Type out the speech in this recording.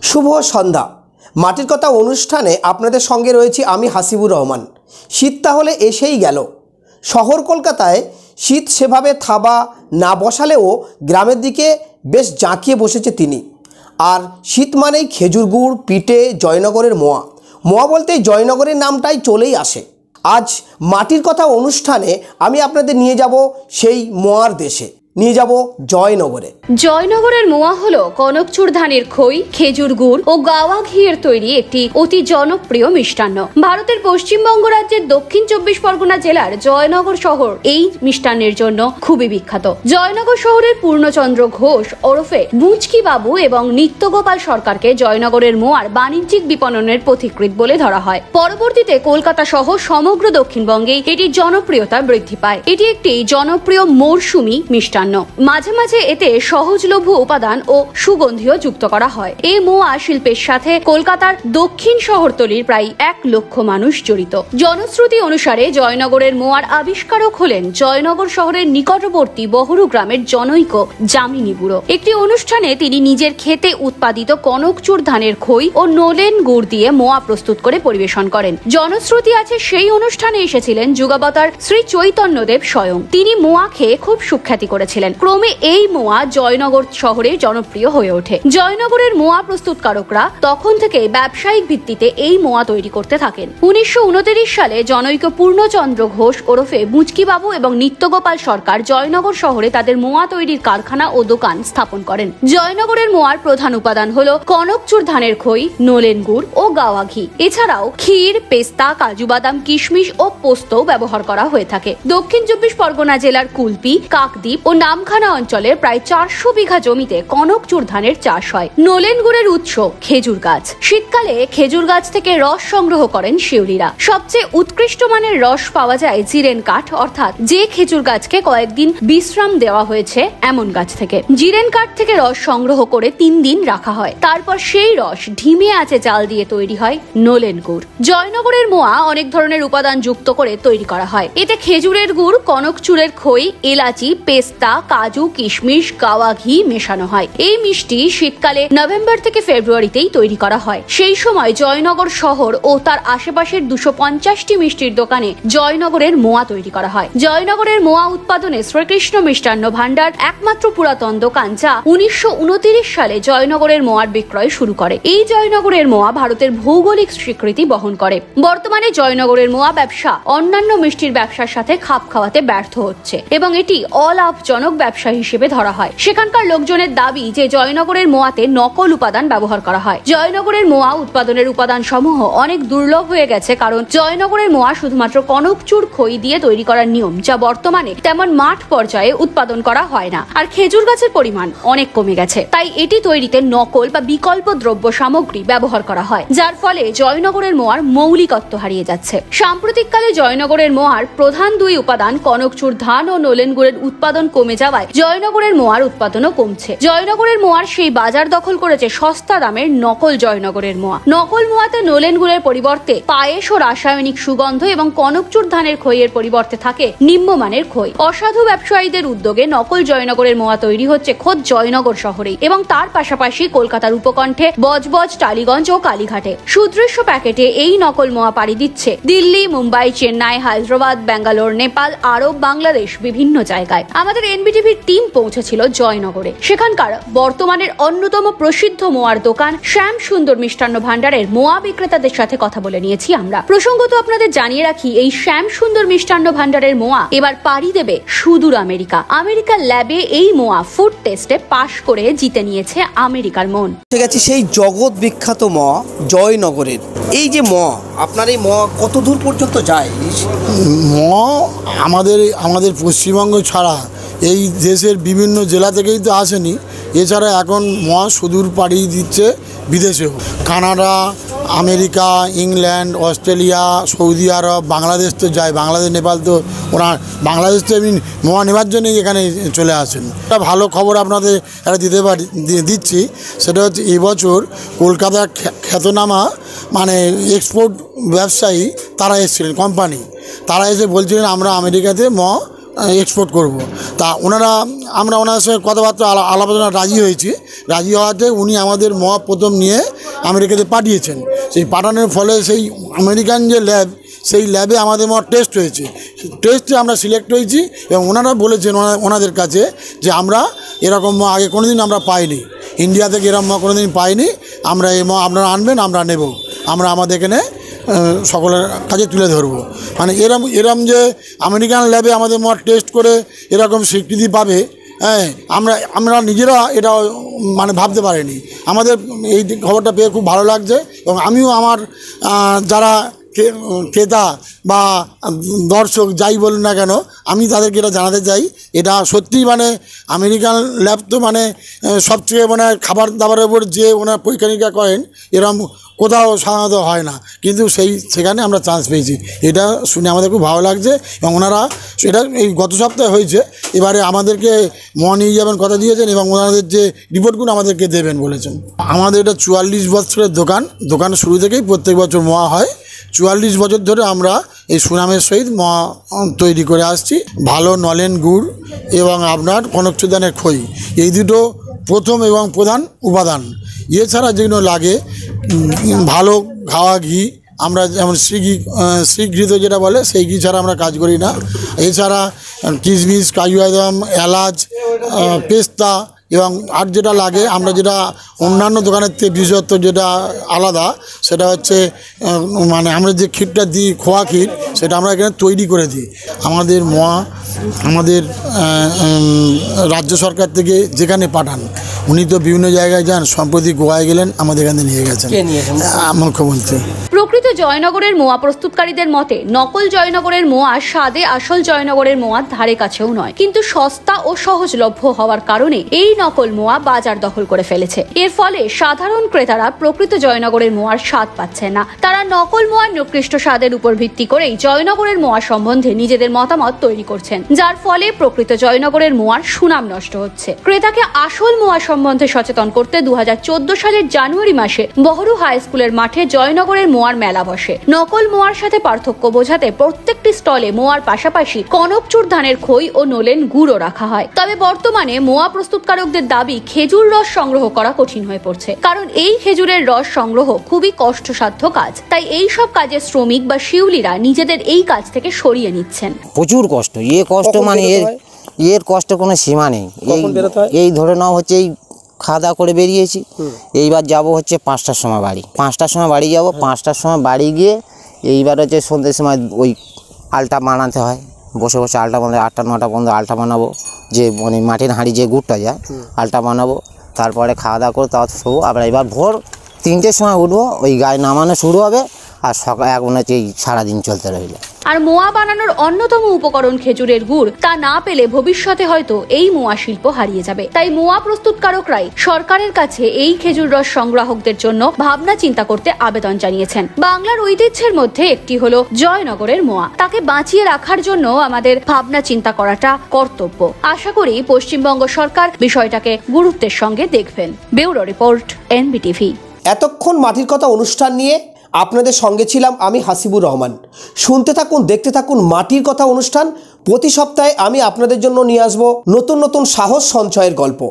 শুভ সন্ধ্যা। মাটির কথা অনুষ্ঠানে আপনাদের সঙ্গে রয়েছি আমি হাসিবুর রহমান। শীত তাহলে এসেই গেল। শহর কলকাতায় শীত সেভাবে থাবা না বসালেও গ্রামের দিকে বেশ জাঁকিয়ে বসেছে তিনি। আর শীত মানেই খেজুর গুড়, পিঠে, জয়নগরের মোয়া। মোয়া বলতেই জয়নগরের নামটাই চলেই আসে। আজ মাটির কথা অনুষ্ঠানে আমি আপনাদের নিয়ে যাব সেই মোয়ার দেশে, নিয়ে যাব জয়নগরে। জয়নগরের মোয়া হলো কনকচুর ধানের খই, খেজুর গুড় ও গাওয়া ঘিয়ের তৈরি একটি অতি জনপ্রিয় মিষ্টান্ন। ভারতের পশ্চিমবঙ্গ রাজ্যের দক্ষিণ 24 পরগনা জেলার জয়নগর শহর এই মিষ্টান্নের জন্য খুবই বিখ্যাত। জয়নগর শহরের পূর্ণচন্দ্র ঘোষ ওরফে মুচকি বাবু এবং নিত্যগোপাল সরকারকে জয়নগরের মোয়ার বাণিজ্যিক বিপণনের পথিকৃৎ বলে ধরা হয়। পরবর্তীতে কলকাতা সহ সমগ্র দক্ষিণবঙ্গে এটির জনপ্রিয়তা বৃদ্ধি পায়। এটি একটি জনপ্রিয় মরশুমি মিষ্টান্ন। মাঝে মাঝে এতে সহজলভ্য উপাদান ও সুগন্ধিও যুক্ত করা হয়। এই মোয়া শিল্পের সাথে কলকাতার দক্ষিণ শহরতলির প্রায় 1 লক্ষ মানুষ জড়িত। জনশ্রুতি অনুসারে জয়নগরের মোয়ার আবিষ্কারক হলেন জয়নগর শহরের নিকটবর্তী বহরু গ্রামের জনৈক যামিনী বুড়ো। একটি অনুষ্ঠানে তিনি নিজের ক্ষেতে উৎপাদিত কনকচুর ধানের খই ও নলেন গুড় দিয়ে মোয়া প্রস্তুত করে পরিবেশন করেন। জনশ্রুতি আছে সেই অনুষ্ঠানে এসেছিলেন যুগাবতার শ্রী চৈতন্যদেব স্বয়ং। তিনি মোয়া খেয়ে খুব সুখ্যাতি করেছিলেন। ক্রমে এই মোয়া জয়নগর শহরে জনপ্রিয় হয়ে ওঠে। জয়নগরের মোয়া প্রস্তুতকারকরা তখন থেকে ব্যবসায়িক ভিত্তিতে এই মোয়া তৈরি করতে থাকেন। 1929 সালে জনৈক পূর্ণচন্দ্র ঘোষ ওরফে মুচকি বাবু এবং নিত্যগোপাল সরকার জয়নগর শহরে তাদের মোয়া তৈরির কারখানা ও দোকান স্থাপন করেন। জয়নগরের মোয়ার প্রধান উপাদান হলো কনকচুর ধানের খই, নলেন গুড় ও গাওয়া ঘি। এছাড়াও ক্ষীর, পেস্তা, কাজু বাদাম, কিশমিশ ও পোস্তও ব্যবহার করা হয়ে থাকে। দক্ষিণ 24 পরগনা জেলার কুলপি, কাকদ্বীপ ও নামখানা অঞ্চলের প্রায় 400 বিঘা জমিতে কনকচুর ধানের চাষ হয়। নলেন গুড়ের উৎস খেজুর গাছ। শীতকালে খেজুর গাছ থেকে রস সংগ্রহ করেন শিউলিরা। সবচেয়ে উৎকৃষ্ট মানের রস পাওয়া যায় জিরেন কাঠ, অর্থাৎ যে খেজুর গাছকে কয়েকদিন বিশ্রাম দেওয়া হয়েছে এমন গাছ থেকে। জিরেন কাঠ থেকে রস সংগ্রহ করে 3 দিন রাখা হয়। তারপর সেই রস ঢিমে আঁচে জাল দিয়ে তৈরি হয় নলেন গুড়। জয়নগরের মোয়া অনেক ধরনের উপাদান যুক্ত করে তৈরি করা হয়। এতে খেজুরের গুড়, কনকচুরের খই, এলাচি, পেস্তা, কাজু, কিশমিশ, গাওয়া ঘি মেশানো হয়। এই মিষ্টি শীতকালে নভেম্বর থেকে ফেব্রুয়ারিতেই তৈরি করা হয়। সেই সময় জয়নগর শহর ও তার আশেপাশের 250টি মিষ্টির দোকানে জয়নগরের মোয়া তৈরি করা হয়। জয়নগরের মোয়া উৎপাদনে শ্রীকৃষ্ণ মিষ্টান্ন ভান্ডার একমাত্র পুরাতন দোকান, যা 1929 সালে জয়নগরের মোয়ার বিক্রয় শুরু করে। এই জয়নগরের মোয়া ভারতের ভৌগোলিক স্বীকৃতি বহন করে। বর্তমানে জয়নগরের মোয়া ব্যবসা অন্যান্য মিষ্টির ব্যবসার সাথে খাপ খাওয়াতে ব্যর্থ হচ্ছে এবং এটি অলাভজনক ব্যবসা হিসেবে ধরা হয়। সেখানকার লোকজনের দাবি যে জয়নগরের মোয়াতে নকল উপাদান ব্যবহার করা হয়। জয়নগরের মোয়া উৎপাদনের উপাদান সমূহ অনেক দুর্লভ হয়ে গেছে, কারণ জয়নগরের মোয়া শুধুমাত্র কনকচুর খই দিয়ে তৈরি করার নিয়ম, যা বর্তমানে তেমন মাঠ পর্যায়ে উৎপাদন করা হয় না। আর খেজুর গাছের পরিমাণ অনেক কমে গেছে, তাই এটি তৈরিতে নকল বা বিকল্প দ্রব্য সামগ্রী ব্যবহার করা হয়, যার ফলে জয়নগরের মোয়ার মৌলিকত্ব হারিয়ে যাচ্ছে। সাম্প্রতিককালে জয়নগরের মোয়ার প্রধান 2 উপাদান কনকচুর ধান ও নলেন গুড়ের উৎপাদন কমে যাওয়ায় জয়নগরের মোয়ার উৎপাদনও কমছে। জয়নগরের মোয়ার সেই বাজার দখল করেছে সস্তা দামের নকল জয়নগরের মোয়া। নকল মোয়াতে নলেন গুড়ের পরিবর্তে পায়েস ও রাসায়নিক সুগন্ধ এবং কনকচুর ধানের খইয়ের পরিবর্তে থাকে নিম্নমানের খই। অসাধু ব্যবসায়ীদের উদ্যোগে নকল জয়নগরের মোয়া তৈরি হচ্ছে খোদ জয়নগর শহরেই এবং তার পাশাপাশি কলকাতার উপকণ্ঠে বজবজ, টালিগঞ্জ ও কালীঘাটে। সুদৃশ্য প্যাকেটে এই নকল মোয়া পাড়ি দিচ্ছে দিল্লি, মুম্বাই, চেন্নাই, হায়দ্রাবাদ, ব্যাঙ্গালোর, নেপাল, আরব, বাংলাদেশ বিভিন্ন জায়গায়। আমাদের এনবিটিভির টিম পৌঁছেছিল জয়নগরে। সেখানকার বর্তমানের অন্যতম প্রসিদ্ধ মোয়ার দোকান শ্যাম সুন্দর মিষ্টান্ন ভান্ডারের মোয়া বিক্রেতাদের সাথে কথা বলে নিয়েছি আমরা। প্রসঙ্গত আপনাদের জানিয়ে রাখি, এই শ্যাম সুন্দর মিষ্টান্ন ভান্ডারের মোয়া এবার পাড়ি দেবে সুদূর আমেরিকার ল্যাবে এই মোয়া ফুড টেস্টে পাশ করে জিতে নিয়েছে আমেরিকার মন। ঠিক আছে, সেই জগৎ বিখ্যাত মোয়া জয়নগরের এই যে মোয়া, আপনার এই মোয়া কত দূর পর্যন্ত যায়? মোয়া আমাদের পশ্চিমবঙ্গ ছাড়া এই দেশের বিভিন্ন জেলা থেকেই তো আসেনি, এছাড়া এখন মোয়া সুদূর পাড়ি দিচ্ছে বিদেশেও। Canada, America, England, Australia, Saudi Arab, Bangladesh তো যায়। বাংলাদেশ, নেপাল তো ওরা বাংলাদেশ তো এমনি মোয়া নেওয়ার জন্যই এখানে চলে আসেন। একটা ভালো খবর আপনাদের একটা দিচ্ছি, সেটা হচ্ছে এবছর কলকাতার খ্যাতনামা মানে এক্সপোর্ট ব্যবসায়ী তারা এসেছিলেন, কোম্পানি, তারা এসে বলছিলেন আমরা আমেরিকাতে মোয়া এক্সপোর্ট করব। তা আমরা ওনার সঙ্গে কথাবার্তা আলাপ আলোচনা রাজি হওয়াতে উনি আমাদের মহা প্রথম নিয়ে আমেরিকাতে পাঠিয়েছেন। সেই পাঠানোর ফলে সেই আমেরিকান যে ল্যাব, সেই ল্যাবে আমাদের টেস্ট হয়েছে, টেস্টে আমরা সিলেক্ট হয়েছি এবং ওনারা বলেছেন ওনাদের কাছে যে আমরা এরকম আগে কোনো দিন আমরা পাইনি, ইন্ডিয়া থেকে এরকম কোনো দিন পাইনি, আমরা এই আপনারা আনবেন, আমরা নেব, আমরা আমাদের এখানে সকলের কাছে তুলে ধরবো। মানে এরম যে আমেরিকান ল্যাবে আমাদের টেস্ট করে এরকম স্বীকৃতি পাবে, হ্যাঁ, আমরা নিজেরা এটা মানে ভাবতে পারিনি। আমাদের এই খবরটা পেয়ে খুব ভালো লাগছে এবং আমিও আমার যারা ক্রেতা বা দর্শক যাই বলুন না কেন, আমি তাদেরকে এটা জানাতে চাই, এটা সত্যিই মানে আমেরিকান ল্যাব তো মানে সবচেয়ে মানে খাবার দাবারের উপর যে ওনার পরীক্ষা নিরীক্ষা করেন এরকম কোথাও সাধারণত হয় না, কিন্তু সেখানে আমরা চান্স পেয়েছি। এটা শুনে আমাদের খুব ভালো লাগছে এবং ওনারা এটা এই গত সপ্তাহে হয়েছে, এবারে আমাদেরকে নিয়ে যাবেন কথা দিয়েছেন এবং ওনাদের যে রিপোর্টগুলো আমাদেরকে দেবেন বলেছেন। আমাদের এটা 44 বছরের দোকান শুরু থেকেই প্রত্যেক বছর মোয়া হয়। 44 বছর ধরে আমরা এই সুনামের সহিত মোয়া তৈরি করে আসছি। ভালো নলেন গুড় এবং আপনার কনকচুর ধানের খই, এই দুটো প্রথম এবং প্রধান উপাদান। এছাড়া যেগুলো লাগে ভালো ঘাওয়া ঘি, আমরা যেমন শ্রীঘৃত যেটা বলে সেই ঘি ছাড়া আমরা কাজ করি না। এছাড়া কিশমিশ, কাজু বাদাম, এলাচ, পেস্তা এবং আর যেটা লাগে আমরা যেটা অন্যান্য দোকানের থেকে বিশেষত্ব যেটা আলাদা, সেটা হচ্ছে মানে আমরা যে ক্ষীরটা দিই খোয়া ক্ষীর, সেটা আমরা এখানে তৈরি করে দিই। আমাদের মোয়া আমাদের রাজ্য সরকার থেকে যেখানে পাঠান, উনি তো বিভিন্ন জায়গায় যান, সম্প্রতি গোয়ায় গেলেন, আমাদের এখানে নিয়ে গেছেন মুখ্যমন্ত্রী। প্রকৃত জয়নগরের মোয়া প্রস্তুতকারীদের মতে নকল জয়নগরের মোয়া স্বাদে আসল জয়নগরের মোয়ার ধারে কাছেও নয়, কিন্তু সস্তা ও সহজলভ্য হওয়ার কারণে এই নকল মোয়া বাজার দখল করে ফেলেছে। এর ফলে সাধারণ ক্রেতারা প্রকৃত জয়নগরের মোয়ার স্বাদ পাচ্ছে না। তারা নকল মোয়ার নিকৃষ্ট স্বাদের উপর ভিত্তি করেই জয়নগরের মোয়া সম্বন্ধে নিজেদের মতামত তৈরি করছেন, যার ফলে প্রকৃত জয়নগরের মোয়ার সুনাম নষ্ট হচ্ছে। ক্রেতাকে আসল মোয়া সম্বন্ধে সচেতন করতে 2014 সালের জানুয়ারি মাসে বহরু হাই স্কুলের মাঠে জয়নগরের মোয়ার মেলা বসে। নকল মোয়ার সাথে পার্থক্য বোঝাতে প্রত্যেকটি স্টলে মোয়ার পাশাপাশি কনকচুর ধানের খই ও নলেন গুড়ও রাখা হয়। তবে বর্তমানে মোয়া প্রস্তুতকারকদের দাবি খেজুর রস সংগ্রহ করা কঠিন হয়ে পড়ছে, কারণ এই খেজুরের রস সংগ্রহ খুবই কষ্টসাধ্য কাজ। তাই এই সব কাজে শ্রমিক বা শিউলিরা নিজেদের এই কাজ থেকে সরিয়ে নিচ্ছেন। প্রচুর কষ্ট, কষ্ট মানে এর কষ্ট কোনো সীমা নেই। এই ধরে নাও হচ্ছে এই খাওয়া দাওয়া করে বেরিয়েছি, এইবার যাব হচ্ছে 5টার সময় বাড়ি, 5টার সময় বাড়ি যাব, 5টার সময় বাড়ি গিয়ে এইবার হচ্ছে সন্ধ্যের সময় ওই আলটা বানাতে হয়, বসে বসে আলটা বানাবো, 8টা 9টা পর্যন্ত আলটা বানাবো, যে মানে মাটির হাঁড়ি যে গুড়টা যায় আলটা বানাবো, তারপরে খাওয়া দাওয়া করে তাও শোবো। আবার এবার ভোর 3টের সময় উঠবো, ওই গায়ে নামানো শুরু হবে আর সকাল এখন হচ্ছে এই সারাদিন চলতে রইল। আর মোয়া বানানোর অন্যতম উপকরণ খেজুরের গুড়, তা না পেলে ভবিষ্যতে হয়তো এই মোয়া শিল্প হারিয়ে যাবে। তাই মোয়া প্রস্তুতকারকরাই সরকারের কাছে এই খেজুর রস সংগ্রাহকদের জন্য ভাবনা চিন্তা করতে আবেদন জানিয়েছেন। বাংলার ঐতিহ্যের মধ্যে একটি হলো জয়নগরের মোয়া, তাকে বাঁচিয়ে রাখার জন্য আমাদের ভাবনা চিন্তা করাটা কর্তব্য। আশা করি পশ্চিমবঙ্গ সরকার বিষয়টাকে গুরুত্বের সঙ্গে দেখবেন। Bureau report, NBTV. এতক্ষণ মাটির কথা অনুষ্ঠান নিয়ে আপনাদের সঙ্গে ছিলাম আমি হাসিবুর রহমান। শুনতে থাকুন, দেখতে থাকুন মাটির কথা অনুষ্ঠান। প্রতি সপ্তাহে আমি আপনাদের জন্য নিয়ে আসবো নতুন নতুন সাহস সঞ্চয়ের গল্প।